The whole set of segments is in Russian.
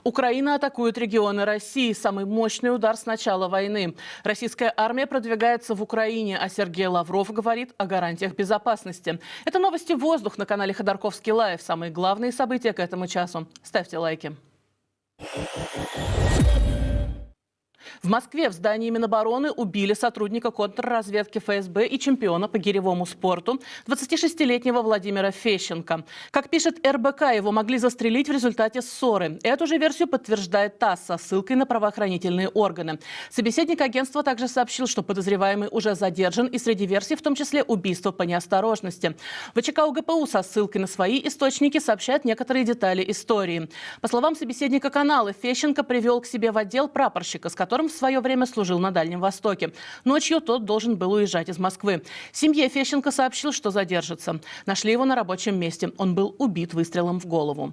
Украина атакует регионы России. Самый мощный удар с начала войны. Российская армия продвигается в Украине, а Сергей Лавров говорит о гарантиях безопасности. Это новости «Воздух» на канале Ходорковский Лайв. Самые главные события к этому часу. Ставьте лайки. В Москве в здании Минобороны убили сотрудника контрразведки ФСБ и чемпиона по гиревому спорту 26-летнего Владимира Фещенко. Как пишет РБК, его могли застрелить в результате ссоры. Эту же версию подтверждает ТАСС со ссылкой на правоохранительные органы. Собеседник агентства также сообщил, что подозреваемый уже задержан, и среди версий в том числе убийство по неосторожности. ВЧК УГПУ со ссылкой на свои источники сообщает некоторые детали истории. По словам собеседника канала, Фещенко привел к себе в отдел прапорщика, с которым в свое время служил на Дальнем Востоке. Ночью тот должен был уезжать из Москвы. Семье Фещенко сообщил, что задержится. Нашли его на рабочем месте. Он был убит выстрелом в голову.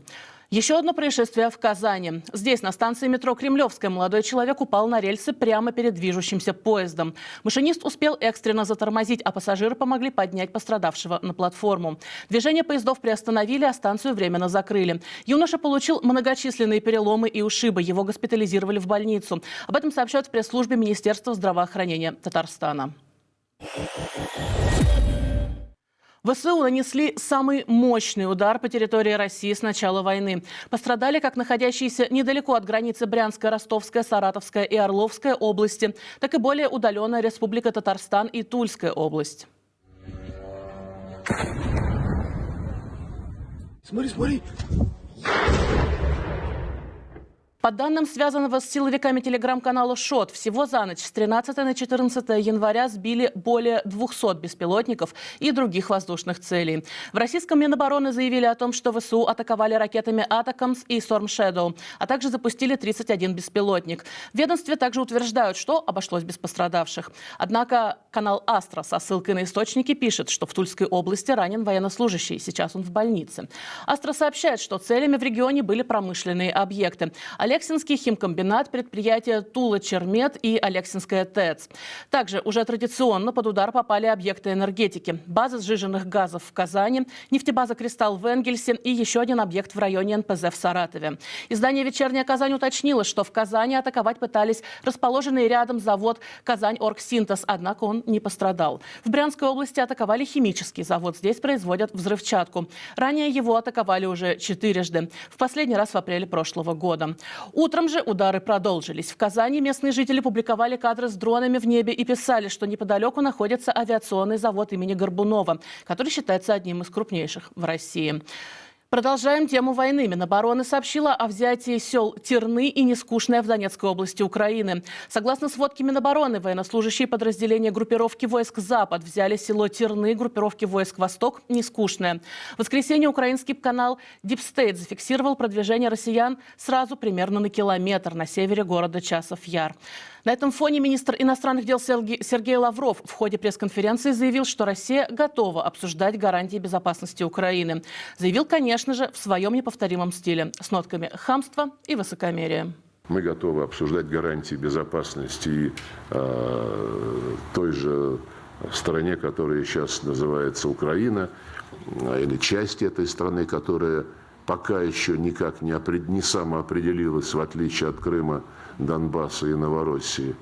Еще одно происшествие в Казани. Здесь, на станции метро Кремлевская, молодой человек упал на рельсы прямо перед движущимся поездом. Машинист успел экстренно затормозить, а пассажиры помогли поднять пострадавшего на платформу. Движение поездов приостановили, а станцию временно закрыли. Юноша получил многочисленные переломы и ушибы. Его госпитализировали в больницу. Об этом сообщают в пресс-службе Министерства здравоохранения Татарстана. ВСУ нанесли самый мощный удар по территории России с начала войны. Пострадали как находящиеся недалеко от границы Брянская, Ростовская, Саратовская и Орловская области, так и более удаленная Республика Татарстан и Тульская область. Смотри. По данным связанного с силовиками телеграм-канала ШОТ, всего за ночь с 13 на 14 января сбили более 200 беспилотников и других воздушных целей. В российском Минобороны заявили о том, что ВСУ атаковали ракетами «Атакамс» и «Storm Shadow», а также запустили 31 беспилотник. В ведомстве также утверждают, что обошлось без пострадавших. Однако канал «Астра» со ссылкой на источники пишет, что в Тульской области ранен военнослужащий. Сейчас он в больнице. «Астра» сообщает, что целями в регионе были промышленные объекты. Алексинский химкомбинат, предприятие Тула-Чермет и Алексинская ТЭЦ. Также уже традиционно под удар попали объекты энергетики. База сжиженных газов в Казани, нефтебаза «Кристалл» в Энгельсе и еще один объект в районе НПЗ в Саратове. Издание «Вечерняя Казань» уточнило, что в Казани атаковать пытались расположенный рядом завод «Казань-Оргсинтез», однако он не пострадал. В Брянской области атаковали химический завод. Здесь производят взрывчатку. Ранее его атаковали уже 4-жды. В последний раз в апреле прошлого года. Утром же удары продолжились. В Казани местные жители публиковали кадры с дронами в небе и писали, что неподалеку находится авиационный завод имени Горбунова, который считается одним из крупнейших в России. Продолжаем тему войны. Минобороны сообщила о взятии сел Терны и Нескучное в Донецкой области Украины. Согласно сводке Минобороны, военнослужащие подразделения группировки войск «Запад» взяли село Терны, группировки войск «Восток» Нескучное. В воскресенье украинский канал Deep State зафиксировал продвижение россиян сразу примерно на километр на севере города Часов-Яр. На этом фоне министр иностранных дел Сергей Лавров в ходе пресс-конференции заявил, что Россия готова обсуждать гарантии безопасности Украины. Заявил, конечно же, в своем неповторимом стиле, с нотками хамства и высокомерия. Мы готовы обсуждать гарантии безопасности той же стране, которая сейчас называется Украина, или части этой страны, которая пока еще никак не самоопределилась, в отличие от Крыма, Донбасса и Новороссии.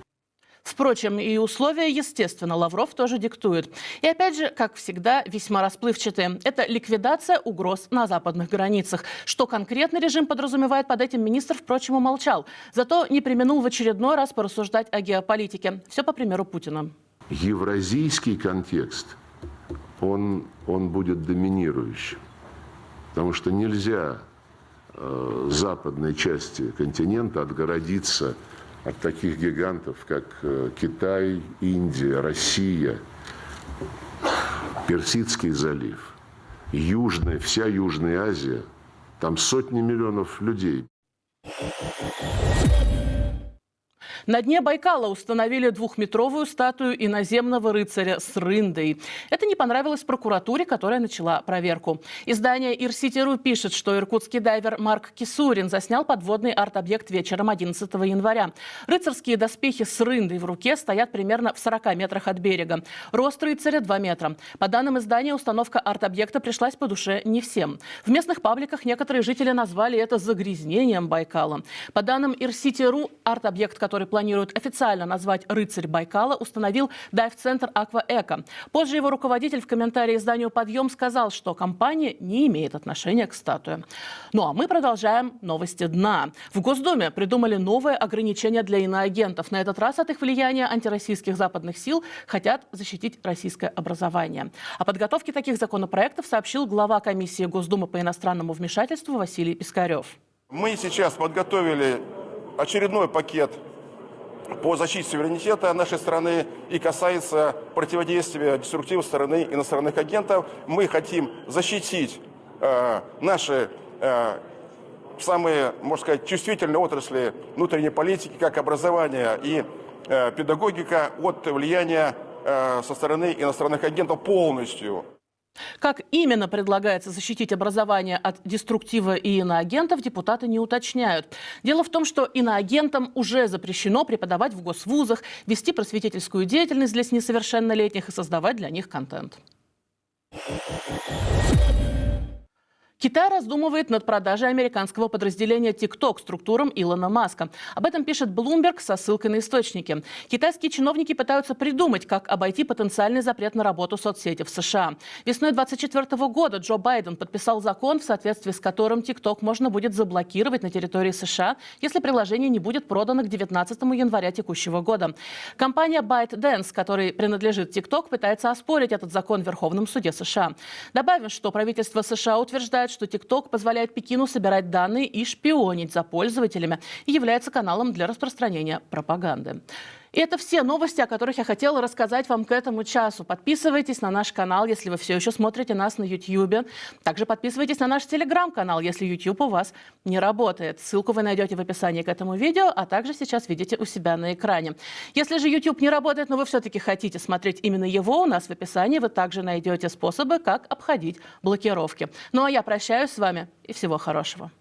Впрочем, и условия, естественно, Лавров тоже диктует. И опять же, как всегда, весьма расплывчатые. Это ликвидация угроз на западных границах. Что конкретно режим подразумевает под этим, министр, впрочем, умолчал. Зато не преминул в очередной раз порассуждать о геополитике. Все по примеру Путина. Евразийский контекст, он будет доминирующим. Потому что нельзя западной части континента отгородиться от таких гигантов, как Китай, Индия, Россия, Персидский залив, вся Южная Азия. Там сотни миллионов людей. На дне Байкала установили двухметровую статую иноземного рыцаря с рындой. Это не понравилось прокуратуре, которая начала проверку. Издание Ир-Сити.ру пишет, что иркутский дайвер Марк Кисурин заснял подводный арт-объект вечером 11 января. Рыцарские доспехи с рындой в руке стоят примерно в 40 метрах от берега. Рост рыцаря 2 метра. По данным издания, установка арт-объекта пришлась по душе не всем. В местных пабликах некоторые жители назвали это загрязнением Байкала. По данным Ир-Сити.ру, арт-объект, который планируют официально назвать «Рыцарь Байкала», установил дайв-центр «Аква-Эко». Позже его руководитель в комментарии изданию «Подъем» сказал, что компания не имеет отношения к статуе. Ну а мы продолжаем новости дна. В Госдуме придумали новое ограничение для иноагентов. На этот раз от их влияния антироссийских западных сил хотят защитить российское образование. О подготовке таких законопроектов сообщил глава комиссии Госдумы по иностранному вмешательству Василий Пискарев. Мы сейчас подготовили очередной пакет по защите суверенитета нашей страны и касается противодействия деструктиву стороны иностранных агентов. Мы хотим защитить наши самые, можно сказать, чувствительные отрасли внутренней политики, как образование и педагогика, от влияния со стороны иностранных агентов полностью. Как именно предлагается защитить образование от деструктива и иноагентов, депутаты не уточняют. Дело в том, что иноагентам уже запрещено преподавать в госвузах, вести просветительскую деятельность для несовершеннолетних и создавать для них контент. Китай раздумывает над продажей американского подразделения TikTok структурам Илона Маска. Об этом пишет Bloomberg со ссылкой на источники. Китайские чиновники пытаются придумать, как обойти потенциальный запрет на работу соцсети в США. Весной 2024 года Джо Байден подписал закон, в соответствии с которым TikTok можно будет заблокировать на территории США, если приложение не будет продано к 19 января текущего года. Компания ByteDance, которой принадлежит TikTok, пытается оспорить этот закон в Верховном суде США. Добавим, что правительство США утверждает, что TikTok позволяет Пекину собирать данные и шпионить за пользователями и является каналом для распространения пропаганды. И это все новости, о которых я хотела рассказать вам к этому часу. Подписывайтесь на наш канал, если вы все еще смотрите нас на YouTube. Также подписывайтесь на наш Telegram-канал, если YouTube у вас не работает. Ссылку вы найдете в описании к этому видео, а также сейчас видите у себя на экране. Если же YouTube не работает, но вы все-таки хотите смотреть именно его, у нас в описании вы также найдете способы, как обходить блокировки. Ну а я прощаюсь с вами и всего хорошего.